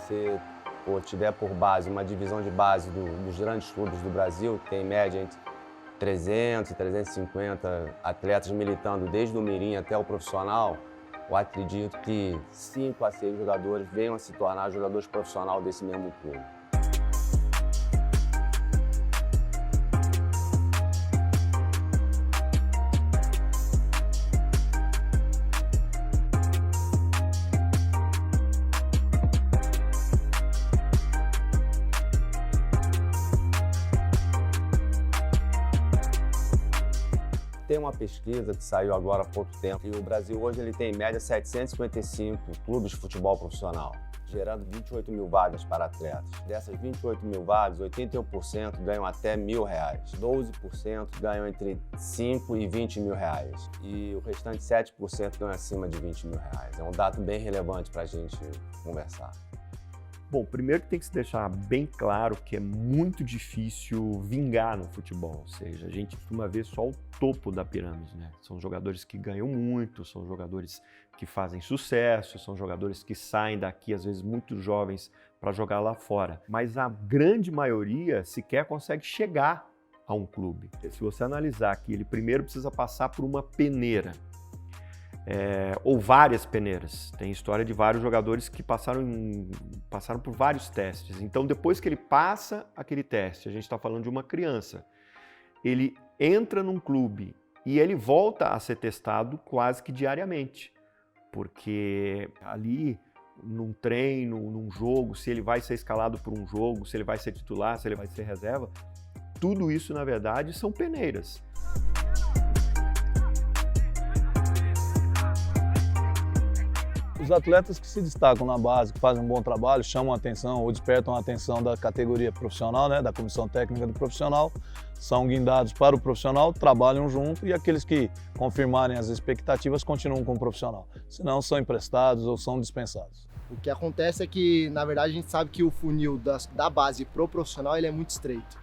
você tiver por base uma divisão de base dos grandes clubes do Brasil, que tem em média entre 300 e 350 atletas militando desde o mirim até o profissional, eu acredito que 5 a 6 jogadores venham a se tornar jogadores profissionais desse mesmo clube. Tem uma pesquisa que saiu agora há pouco tempo e o Brasil hoje ele tem em média 755 clubes de futebol profissional, gerando 28 mil vagas para atletas. Dessas 28 mil vagas, 81% ganham até R$1.000, 12% ganham entre 5 e 20 mil reais e o restante 7% ganham acima de 20 mil reais. É um dado bem relevante para a gente conversar. Bom, primeiro que tem que se deixar bem claro que é muito difícil vingar no futebol, ou seja, a gente costuma ver só o topo da pirâmide, né? São jogadores que ganham muito, são jogadores que fazem sucesso, são jogadores que saem daqui, às vezes muito jovens, para jogar lá fora. Mas a grande maioria sequer consegue chegar a um clube. Se você analisar que ele primeiro precisa passar por uma peneira, ou várias peneiras. Tem história de vários jogadores que passaram por vários testes. Então, depois que ele passa aquele teste, a gente está falando de uma criança, ele entra num clube e ele volta a ser testado quase que diariamente. Porque ali, num treino, num jogo, se ele vai ser escalado por um jogo, se ele vai ser titular, se ele vai ser reserva, tudo isso, na verdade, são peneiras. Os atletas que se destacam na base, que fazem um bom trabalho, chamam a atenção ou despertam a atenção da categoria profissional, né, da comissão técnica do profissional, são guindados para o profissional, trabalham junto e aqueles que confirmarem as expectativas continuam com o profissional. Senão são emprestados ou são dispensados. O que acontece é que, na verdade, a gente sabe que o funil da base pro profissional ele é muito estreito.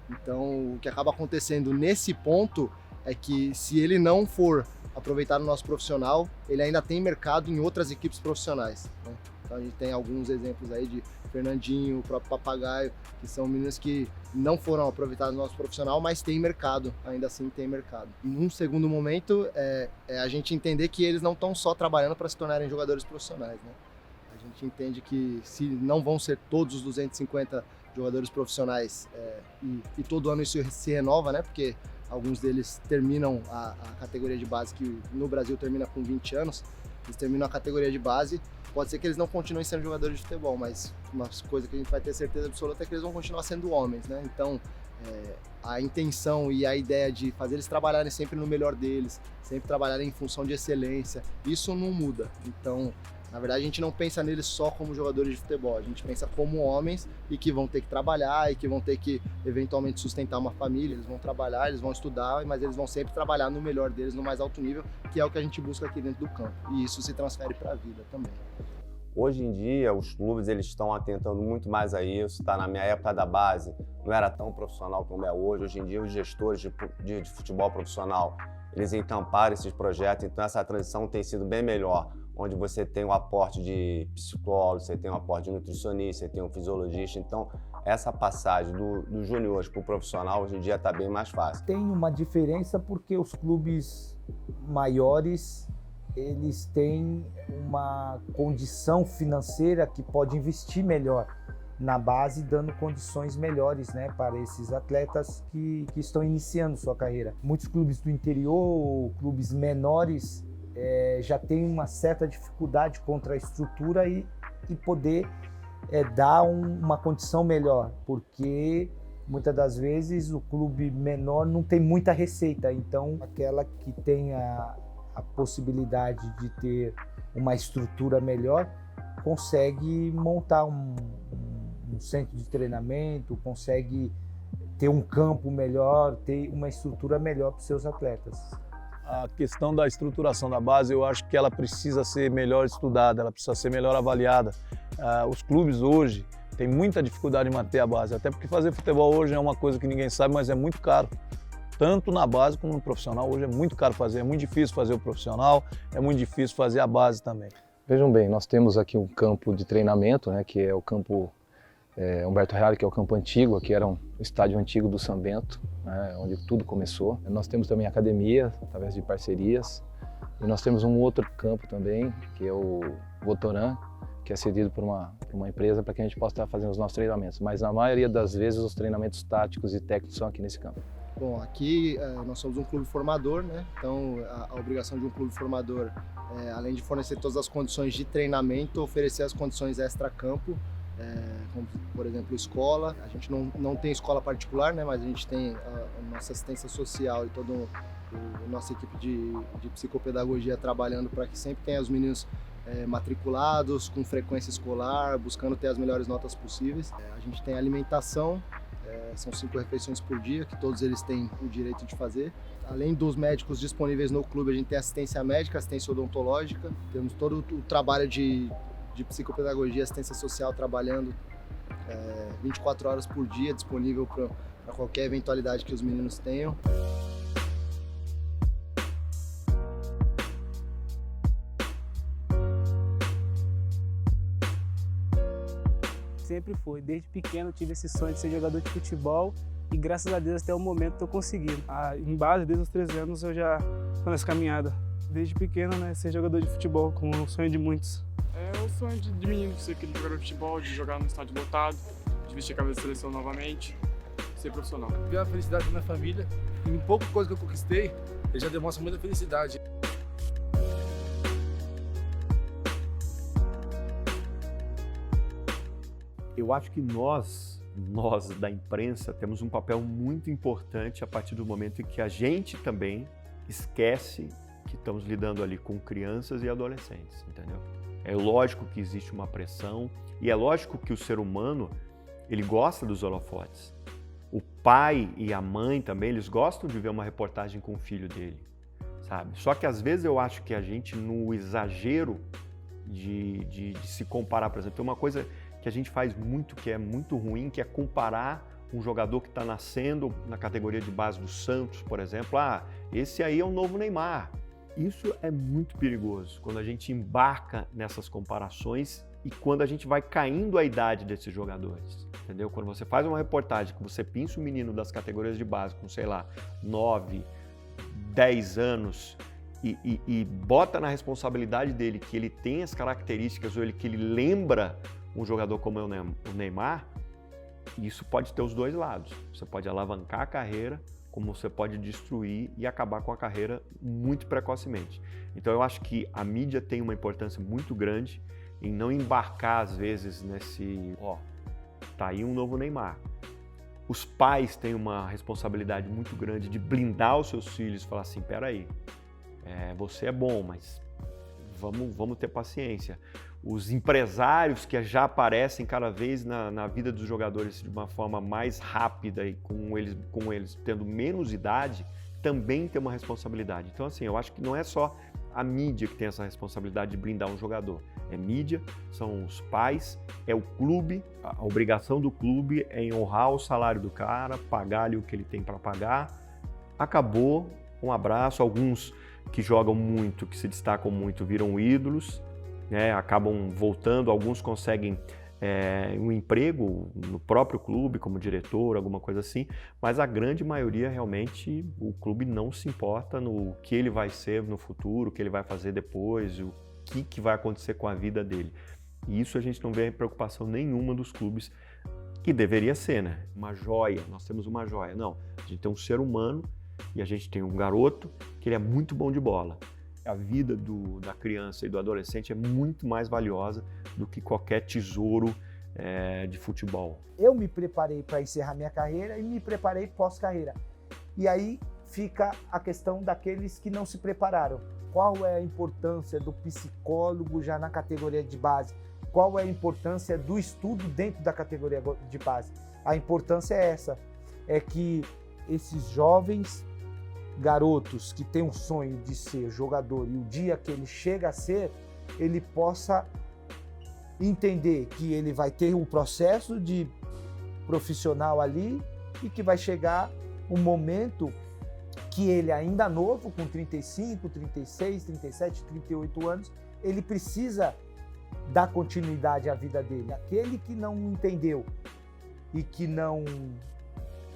Então, o que acaba acontecendo nesse ponto é que se ele não for aproveitar o nosso profissional, ele ainda tem mercado em outras equipes profissionais, né? Então a gente tem alguns exemplos aí de Fernandinho, o próprio Papagaio, que são meninos que não foram aproveitados no nosso profissional, mas tem mercado, ainda assim tem mercado. Num segundo momento, é a gente entender que eles não estão só trabalhando para se tornarem jogadores profissionais, né? A gente entende que se não vão ser todos os 250 jogadores profissionais e todo ano isso se renova, né? Porque alguns deles terminam a categoria de base, que no Brasil termina com 20 anos, eles terminam a categoria de base, pode ser que eles não continuem sendo jogadores de futebol, mas uma coisa que a gente vai ter certeza absoluta é que eles vão continuar sendo homens, né? Então, a intenção e a ideia de fazer eles trabalharem sempre no melhor deles, sempre trabalharem em função de excelência, isso não muda. Então, na verdade, a gente não pensa neles só como jogadores de futebol, a gente pensa como homens e que vão ter que trabalhar e que vão ter que, eventualmente, sustentar uma família. Eles vão trabalhar, eles vão estudar, mas eles vão sempre trabalhar no melhor deles, no mais alto nível, que é o que a gente busca aqui dentro do campo. E isso se transfere para a vida também. Hoje em dia, os clubes eles estão atentando muito mais a isso. Tá? Na minha época da base, não era tão profissional como é hoje. Hoje em dia, os gestores de futebol profissional, eles encamparam esses projetos, então essa transição tem sido bem melhor, onde você tem o aporte de psicólogo, você tem o aporte de nutricionista, você tem um fisiologista. Então, essa passagem do júnior para o profissional, hoje em dia, está bem mais fácil. Tem uma diferença porque os clubes maiores, eles têm uma condição financeira que pode investir melhor na base, dando condições melhores, né, para esses atletas que estão iniciando sua carreira. Muitos clubes do interior, clubes menores, já tem uma certa dificuldade contra a estrutura e poder dar uma condição melhor, porque muitas das vezes o clube menor não tem muita receita, então aquela que tem a possibilidade de ter uma estrutura melhor consegue montar um centro de treinamento, consegue ter um campo melhor, ter uma estrutura melhor para os seus atletas. A questão da estruturação da base, eu acho que ela precisa ser melhor estudada, ela precisa ser melhor avaliada. Os clubes hoje têm muita dificuldade em manter a base, até porque fazer futebol hoje é uma coisa que ninguém sabe, mas é muito caro. Tanto na base como no profissional, hoje é muito caro fazer, é muito difícil fazer o profissional, é muito difícil fazer a base também. Vejam bem, nós temos aqui um campo de treinamento, né, que é o campo Humberto Reale, que é o campo antigo, aqui era um estádio antigo do São Bento, né, onde tudo começou. Nós temos também academia, através de parcerias, e nós temos um outro campo também, que é o Votoran, que é cedido por uma empresa para que a gente possa estar fazendo os nossos treinamentos. Mas na maioria das vezes os treinamentos táticos e técnicos são aqui nesse campo. Bom, aqui nós somos um clube formador, né? Então a obrigação de um clube formador, além de fornecer todas as condições de treinamento, oferecer as condições extra-campo, como por exemplo escola. A gente não tem escola particular, né? Mas a gente tem a nossa assistência social e toda a nossa equipe de psicopedagogia trabalhando para que sempre tenha os meninos matriculados, com frequência escolar, buscando ter as melhores notas possíveis. A gente tem alimentação, são 5 refeições por dia, que todos eles têm o direito de fazer. Além dos médicos disponíveis no clube, a gente tem assistência médica, assistência odontológica, temos todo o trabalho de psicopedagogia, assistência social trabalhando 24 horas por dia, disponível para qualquer eventualidade que os meninos tenham. Sempre foi, desde pequeno eu tive esse sonho de ser jogador de futebol e graças a Deus até o momento estou conseguindo. Em base, desde os 13 anos eu já estou nessa caminhada. Desde pequeno, né, ser jogador de futebol, com o sonho de muitos. É o sonho de menino, de ser aquele jogador de futebol, de jogar no estádio lotado, de vestir a camisa da seleção novamente, ser profissional. Ver a felicidade da minha família, em pouca coisa que eu conquistei, ele já demonstra muita felicidade. Eu acho que nós da imprensa temos um papel muito importante a partir do momento em que a gente também esquece que estamos lidando ali com crianças e adolescentes, entendeu? É lógico que existe uma pressão e é lógico que o ser humano, ele gosta dos holofotes. O pai e a mãe também, eles gostam de ver uma reportagem com o filho dele, sabe? Só que às vezes eu acho que a gente, no exagero de se comparar, por exemplo, tem uma coisa que a gente faz muito, que é muito ruim, que é comparar um jogador que está nascendo na categoria de base do Santos, por exemplo. Esse aí é o novo Neymar. Isso é muito perigoso, quando a gente embarca nessas comparações e quando a gente vai caindo a idade desses jogadores, entendeu? Quando você faz uma reportagem que você pinça o menino das categorias de base com, sei lá, 9, 10 anos e bota na responsabilidade dele que ele tem as características ou que ele lembra um jogador como o Neymar, isso pode ter os dois lados. Você pode alavancar a carreira, como você pode destruir e acabar com a carreira muito precocemente. Então eu acho que a mídia tem uma importância muito grande em não embarcar às vezes nesse, tá aí um novo Neymar. Os pais têm uma responsabilidade muito grande de blindar os seus filhos e falar assim, peraí, você é bom, mas vamos ter paciência. Os empresários que já aparecem cada vez na vida dos jogadores de uma forma mais rápida e com eles tendo menos idade, também tem uma responsabilidade. Então, assim, eu acho que não é só a mídia que tem essa responsabilidade de blindar um jogador. É mídia, são os pais, é o clube. A obrigação do clube é em honrar o salário do cara, pagar-lhe o que ele tem para pagar. Acabou, um abraço. Alguns que jogam muito, que se destacam muito, viram ídolos, né? Acabam voltando, alguns conseguem um emprego no próprio clube, como diretor, alguma coisa assim, mas a grande maioria realmente o clube não se importa no que ele vai ser no futuro, o que ele vai fazer depois, o que vai acontecer com a vida dele. E isso a gente não vê preocupação nenhuma dos clubes, que deveria ser, né? Uma joia, nós temos uma joia. Não, a gente tem um ser humano e a gente tem um garoto que ele é muito bom de bola. A vida da criança e do adolescente é muito mais valiosa do que qualquer tesouro de futebol. Eu me preparei para encerrar minha carreira e me preparei pós-carreira. E aí fica a questão daqueles que não se prepararam. Qual é a importância do psicólogo já na categoria de base? Qual é a importância do estudo dentro da categoria de base? A importância é essa, é que esses jovens garotos que têm um sonho de ser jogador e o dia que ele chega a ser, ele possa entender que ele vai ter um processo de profissional ali e que vai chegar um momento que ele ainda novo, com 35, 36, 37, 38 anos, ele precisa dar continuidade à vida dele. Aquele que não entendeu e que não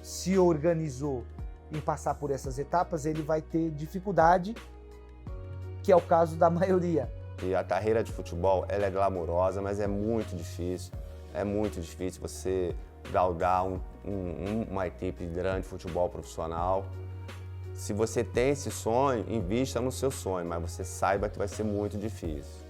se organizou em passar por essas etapas, ele vai ter dificuldade, que é o caso da maioria. E a carreira de futebol, ela é glamurosa, mas é muito difícil. É muito difícil você galgar uma equipe grande de futebol profissional. Se você tem esse sonho, invista no seu sonho, mas você saiba que vai ser muito difícil.